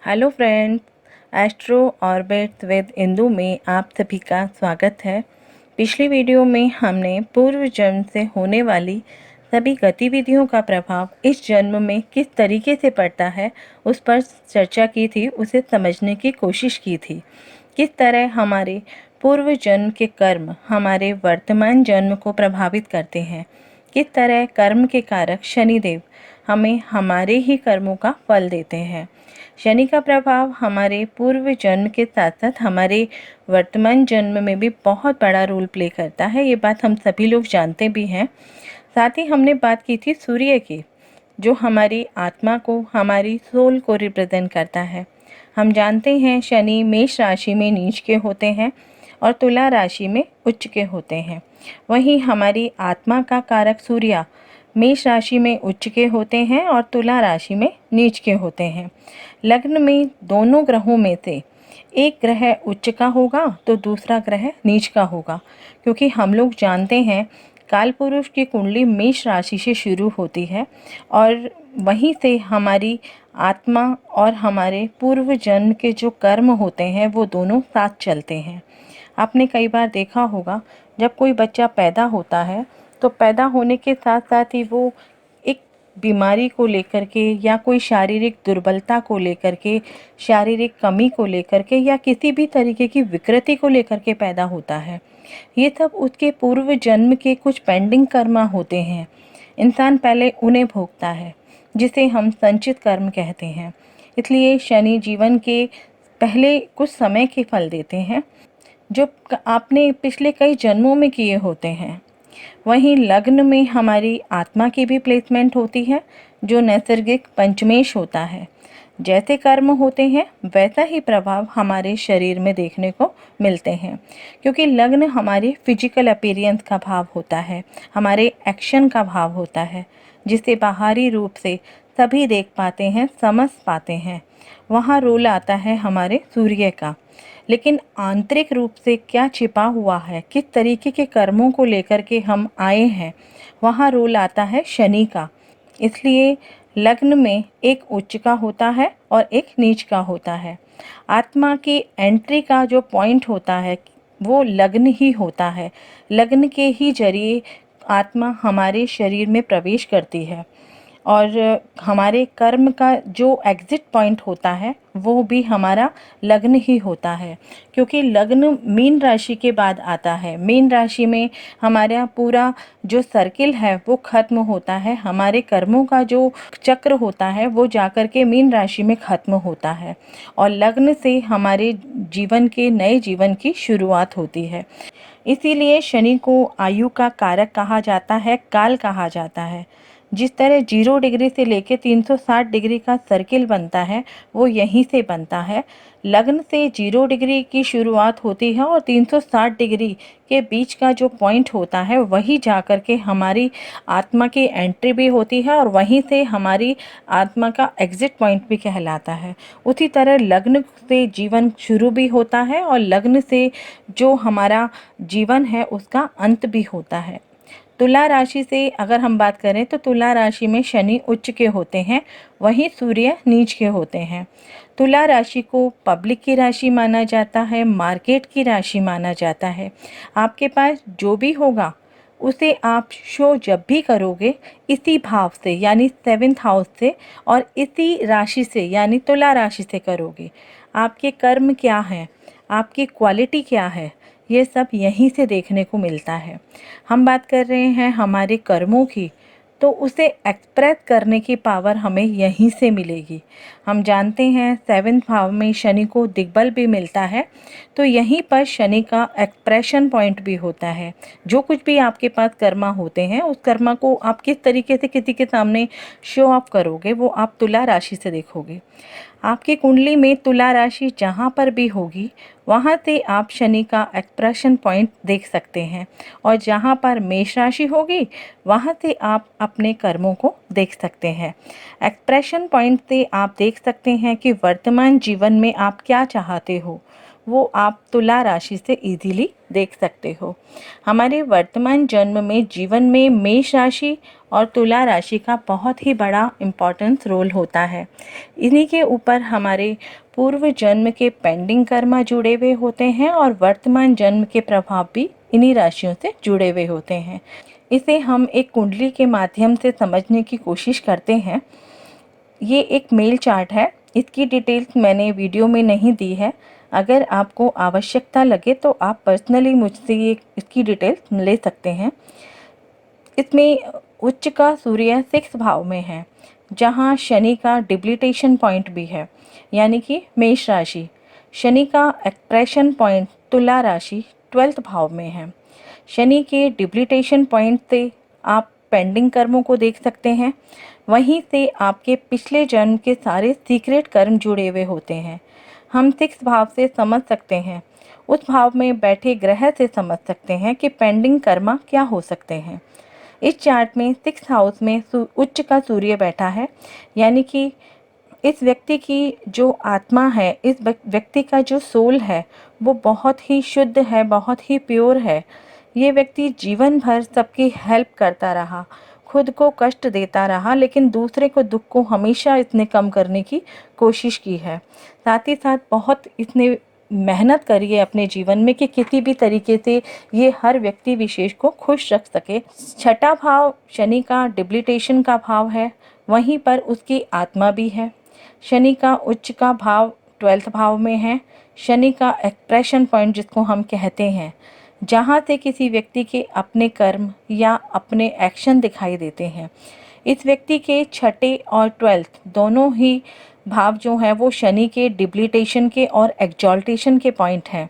Hello friends, astro orbits with Indu में आप सभी का स्वागत है। पिछली वीडियो में हमने पूर्व जन्म से होने वाली सभी गतिविधियों का प्रभाव इस जन्म में किस तरीके से पड़ता है उस पर चर्चा की थी, उसे समझने की कोशिश की थी। किस तरह हमारे पूर्व जन्म के कर्म हमारे वर्तमान जन्म को प्रभावित करते हैं, किस तरह कर्म के कारक शनिदेव हमें हमारे ही कर्मों का फल देते हैं। शनि का प्रभाव हमारे पूर्व जन्म के साथ साथ हमारे वर्तमान जन्म में भी बहुत बड़ा रोल प्ले करता है। ये बात हम सभी लोग जानते भी हैं। साथ ही हमने बात की थी सूर्य की, जो हमारी आत्मा को, हमारी सोल को रिप्रेजेंट करता है। हम जानते हैं शनि मेष राशि में नीच के होते हैं और तुला राशि में उच्च के होते हैं। वहीं हमारी आत्मा का कारक सूर्य मेष राशि में उच्च के होते हैं और तुला राशि में नीच के होते हैं। लग्न में दोनों ग्रहों में से एक ग्रह उच्च का होगा तो दूसरा ग्रह नीच का होगा, क्योंकि हम लोग जानते हैं काल पुरुष की कुंडली मेष राशि से शुरू होती है और वहीं से हमारी आत्मा और हमारे पूर्व जन्म के जो कर्म होते हैं वो दोनों साथ चलते हैं। आपने कई बार देखा होगा, जब कोई बच्चा पैदा होता है तो पैदा होने के साथ साथ ही वो एक बीमारी को लेकर के या कोई शारीरिक दुर्बलता को लेकर के, शारीरिक कमी को लेकर के या किसी भी तरीके की विकृति को लेकर के पैदा होता है। ये सब उसके पूर्व जन्म के कुछ पेंडिंग कर्म होते हैं। इंसान पहले उन्हें भोगता है, जिसे हम संचित कर्म कहते हैं। इसलिए शनि जीवन के पहले कुछ समय के फल देते हैं जो आपने पिछले कई जन्मों में किए होते हैं। वहीं लग्न में हमारी आत्मा की भी प्लेसमेंट होती है, जो नैसर्गिक पंचमेश होता है। जैसे कर्म होते हैं वैसा ही प्रभाव हमारे शरीर में देखने को मिलते हैं, क्योंकि लग्न हमारे फिजिकल अपीयरेंस का भाव होता है, हमारे एक्शन का भाव होता है, जिसे बाहरी रूप से सभी देख पाते हैं, समझ पाते हैं। वहाँ रोल आता है हमारे सूर्य का, लेकिन आंतरिक रूप से क्या छिपा हुआ है, किस तरीके के कर्मों को लेकर के हम आए हैं, वहाँ रोल आता है शनि का। इसलिए लग्न में एक उच्च का होता है और एक नीच का होता है। आत्मा की एंट्री का जो पॉइंट होता है वो लग्न ही होता है। लग्न के ही जरिए आत्मा हमारे शरीर में प्रवेश करती है और हमारे कर्म का जो एग्ज़िट पॉइंट होता है वो भी हमारा लग्न ही होता है, क्योंकि लग्न मीन राशि के बाद आता है। मीन राशि में हमारा पूरा जो सर्किल है वो ख़त्म होता है, हमारे कर्मों का जो चक्र होता है वो जाकर के मीन राशि में ख़त्म होता है और लग्न से हमारे जीवन के नए जीवन की शुरुआत होती है। इसीलिए शनि को आयु का कारक कहा जाता है, काल कहा जाता है। जिस तरह 0 डिग्री से लेकर 360 डिग्री का सर्किल बनता है वो यहीं से बनता है। लग्न से 0 डिग्री की शुरुआत होती है और 360 डिग्री के बीच का जो पॉइंट होता है वही जाकर के हमारी आत्मा की एंट्री भी होती है और वहीं से हमारी आत्मा का एग्ज़िट पॉइंट भी कहलाता है। उसी तरह लग्न से जीवन शुरू भी होता है और लग्न से जो हमारा जीवन है उसका अंत भी होता है। तुला राशि से अगर हम बात करें तो तुला राशि में शनि उच्च के होते हैं, वहीं सूर्य नीच के होते हैं। तुला राशि को पब्लिक की राशि माना जाता है, मार्केट की राशि माना जाता है। आपके पास जो भी होगा उसे आप शो जब भी करोगे इसी भाव से यानी 7th हाउस से और इसी राशि से यानी तुला राशि से करोगे। आपके कर्म क्या हैं, आपकी क्वालिटी क्या है, ये सब यहीं से देखने को मिलता है। हम बात कर रहे हैं हमारे कर्मों की, तो उसे एक्सप्रेस करने की पावर हमें यहीं से मिलेगी। हम जानते हैं 7th भाव में शनि को दिग्बल भी मिलता है, तो यहीं पर शनि का एक्सप्रेशन पॉइंट भी होता है। जो कुछ भी आपके पास कर्मा होते हैं उस कर्मा को आप किस तरीके से किसी के सामने शो ऑफ करोगे वो आप तुला राशि से देखोगे। आपकी कुंडली में तुला राशि जहाँ पर भी होगी वहाँ से आप शनि का एक्सप्रेशन पॉइंट देख सकते हैं और जहाँ पर मेष राशि होगी वहाँ से आप अपने कर्मों को देख सकते हैं। एक्सप्रेशन पॉइंट से आप देख सकते हैं कि वर्तमान जीवन में आप क्या चाहते हो, वो आप तुला राशि से इजीली देख सकते हो। हमारे वर्तमान जन्म में जीवन में मेष राशि और तुला राशि का बहुत ही बड़ा इम्पोर्टेंस रोल होता है। इन्हीं के ऊपर हमारे पूर्व जन्म के पेंडिंग कर्मा जुड़े हुए होते हैं और वर्तमान जन्म के प्रभाव भी इन्हीं राशियों से जुड़े हुए होते हैं। इसे हम एक कुंडली के माध्यम से समझने की कोशिश करते हैं। ये एक मेल चार्ट है, इसकी डिटेल्स मैंने वीडियो में नहीं दी है। अगर आपको आवश्यकता लगे तो आप पर्सनली मुझसे ये इसकी डिटेल्स ले सकते हैं। इसमें उच्च का सूर्य 6 भाव में है, जहाँ शनि का डिप्लीटेशन पॉइंट भी है, यानी कि मेष राशि। शनि का एक्सप्रेशन पॉइंट तुला राशि 12th भाव में है। शनि के डिप्लीटेशन पॉइंट से आप पेंडिंग कर्मों को देख सकते हैं। वहीं से आपके पिछले जन्म के सारे सीक्रेट कर्म जुड़े हुए होते हैं। हम 6 भाव से समझ सकते हैं, उस भाव में बैठे ग्रह से समझ सकते हैं कि पेंडिंग कर्मा क्या हो सकते हैं। इस चार्ट में 6th हाउस में उच्च का सूर्य बैठा है, यानी कि इस व्यक्ति की जो आत्मा है, इस व्यक्ति का जो सोल है, वो बहुत ही शुद्ध है, बहुत ही प्योर है। ये व्यक्ति जीवन भर सबकी हेल्प करता रहा, खुद को कष्ट देता रहा, लेकिन दूसरे को दुख को हमेशा इसने कम करने की कोशिश की है। साथ ही साथ बहुत इसने मेहनत करी है अपने जीवन में कि किसी भी तरीके से ये हर व्यक्ति विशेष को खुश रख सके। 6ठा भाव शनि का डिप्लीटेशन का भाव है, वहीं पर उसकी आत्मा भी है। शनि का उच्च का भाव 12th भाव में है। शनि का एक्सप्रेशन पॉइंट जिसको हम कहते हैं, जहाँ से किसी व्यक्ति के अपने कर्म या अपने एक्शन दिखाई देते हैं। इस व्यक्ति के 6ठे और 12th दोनों ही भाव जो हैं वो शनि के डिप्लीटेशन के और एक्सॉल्टेशन के पॉइंट हैं।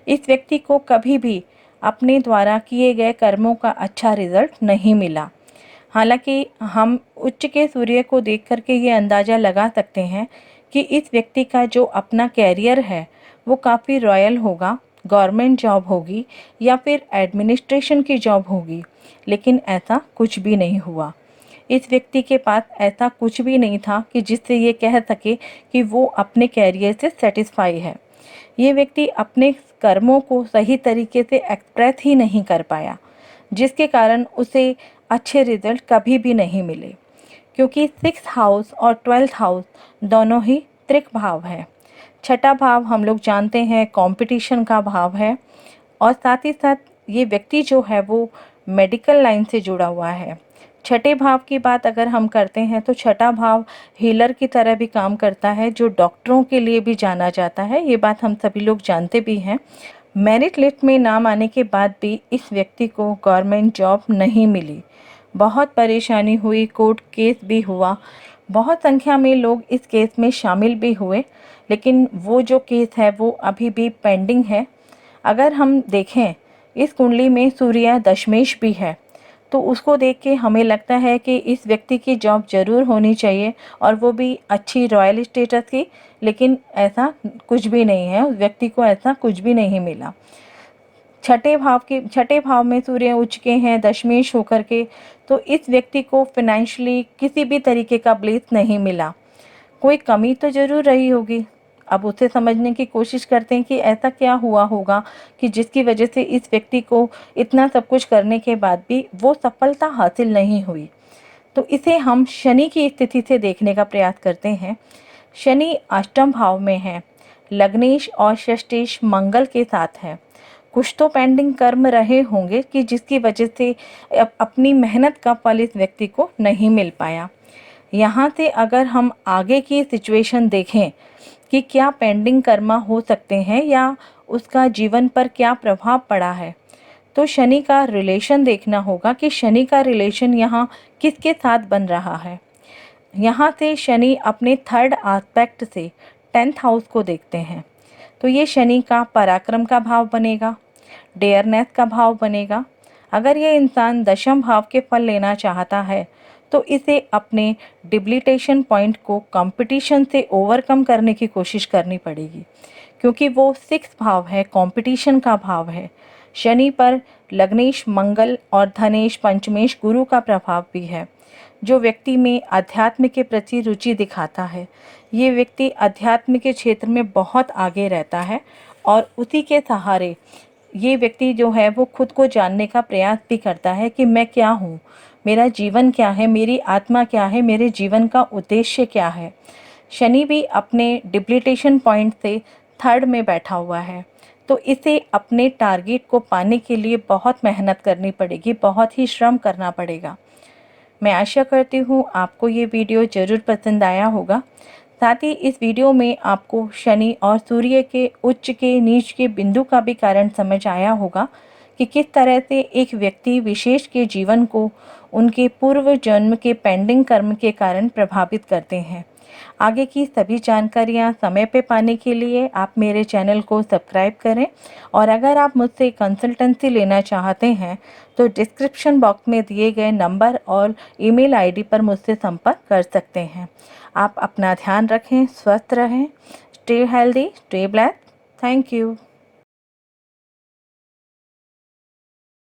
इस व्यक्ति को कभी भी अपने द्वारा किए गए कर्मों का अच्छा रिजल्ट नहीं मिला। हालांकि हम उच्च के सूर्य को देख करके ये अंदाज़ा लगा सकते हैं कि इस व्यक्ति का जो अपना कैरियर है वो काफ़ी रॉयल होगा, गवर्नमेंट जॉब होगी या फिर एडमिनिस्ट्रेशन की जॉब होगी, लेकिन ऐसा कुछ भी नहीं हुआ। इस व्यक्ति के पास ऐसा कुछ भी नहीं था कि जिससे ये कह सके कि वो अपने कैरियर से सेटिस्फाई है। ये व्यक्ति अपने कर्मों को सही तरीके से एक्सप्रेस ही नहीं कर पाया, जिसके कारण उसे अच्छे रिजल्ट कभी भी नहीं मिले, क्योंकि 6th हाउस और 12th हाउस दोनों ही त्रिक भाव है। 6ठा भाव हम लोग जानते हैं कंपटीशन का भाव है, और साथ ही साथ ये व्यक्ति जो है वो मेडिकल लाइन से जुड़ा हुआ है। 6ठे भाव की बात अगर हम करते हैं तो 6ठा भाव हीलर की तरह भी काम करता है, जो डॉक्टरों के लिए भी जाना जाता है। ये बात हम सभी लोग जानते भी हैं। मेरिट लिस्ट में नाम आने के बाद भी इस व्यक्ति को गवर्नमेंट जॉब नहीं मिली। बहुत परेशानी हुई, कोर्ट केस भी हुआ, बहुत संख्या में लोग इस केस में शामिल भी हुए, लेकिन वो जो केस है वो अभी भी पेंडिंग है। अगर हम देखें, इस कुंडली में सूर्य दशमेश भी है, तो उसको देख के हमें लगता है कि इस व्यक्ति की जॉब ज़रूर होनी चाहिए, और वो भी अच्छी रॉयल स्टेटस की, लेकिन ऐसा कुछ भी नहीं है। उस व्यक्ति को ऐसा कुछ भी नहीं मिला। 6ठे भाव में सूर्य उच्च के हैं दशमेश होकर के, तो इस व्यक्ति को फिनेंशियली किसी भी तरीके का ब्लेस नहीं मिला। कोई कमी तो ज़रूर रही होगी। अब उसे समझने की कोशिश करते हैं कि ऐसा क्या हुआ होगा कि जिसकी वजह से इस व्यक्ति को इतना सब कुछ करने के बाद भी वो सफलता हासिल नहीं हुई। तो इसे हम शनि की स्थिति से देखने का प्रयास करते हैं। शनि अष्टम भाव में है, लग्नेश और षष्ठेश मंगल के साथ है। कुछ तो पेंडिंग कर्म रहे होंगे कि जिसकी वजह से अपनी मेहनत का फल इस व्यक्ति को नहीं मिल पाया। यहाँ से अगर हम आगे की सिचुएशन देखें कि क्या पेंडिंग कर्मा हो सकते हैं या उसका जीवन पर क्या प्रभाव पड़ा है, तो शनि का रिलेशन देखना होगा कि शनि का रिलेशन यहाँ किसके साथ बन रहा है। यहाँ से शनि अपने 3rd एस्पेक्ट से 10th हाउस को देखते हैं, तो ये शनि का पराक्रम का भाव बनेगा, डेयरनेस का भाव बनेगा। अगर ये इंसान दशम भाव के फल लेना चाहता है तो इसे अपने डिप्लीटेशन पॉइंट को कंपटीशन से ओवरकम करने की कोशिश करनी पड़ेगी, क्योंकि वो 6th भाव है, कंपटीशन का भाव है। शनि पर लग्नेश मंगल और धनेश पंचमेश गुरु का प्रभाव भी है, जो व्यक्ति में अध्यात्म के प्रति रुचि दिखाता है। ये व्यक्ति अध्यात्म के क्षेत्र में बहुत आगे रहता है और उसी के सहारे ये व्यक्ति जो है वो खुद को जानने का प्रयास भी करता है कि मैं क्या हूँ, मेरा जीवन क्या है, मेरी आत्मा क्या है, मेरे जीवन का उद्देश्य क्या है। शनि भी अपने डिप्लीटेशन पॉइंट से थर्ड में बैठा हुआ है, तो इसे अपने टारगेट को पाने के लिए बहुत मेहनत करनी पड़ेगी, बहुत ही श्रम करना पड़ेगा। मैं आशा करती हूँ आपको ये वीडियो ज़रूर पसंद आया होगा। साथ ही इस वीडियो में आपको शनि और सूर्य के उच्च के नीच के बिंदु का भी कारण समझ आया होगा कि किस तरह से एक व्यक्ति विशेष के जीवन को उनके पूर्व जन्म के पेंडिंग कर्म के कारण प्रभावित करते हैं। आगे की सभी जानकारियाँ समय पे पाने के लिए आप मेरे चैनल को सब्सक्राइब करें, और अगर आप मुझसे कंसल्टेंसी लेना चाहते हैं तो डिस्क्रिप्शन बॉक्स में दिए गए नंबर और ईमेल आईडी पर मुझसे संपर्क कर सकते हैं। आप अपना ध्यान रखें, स्वस्थ रहें, stay healthy, stay blessed. Thank you.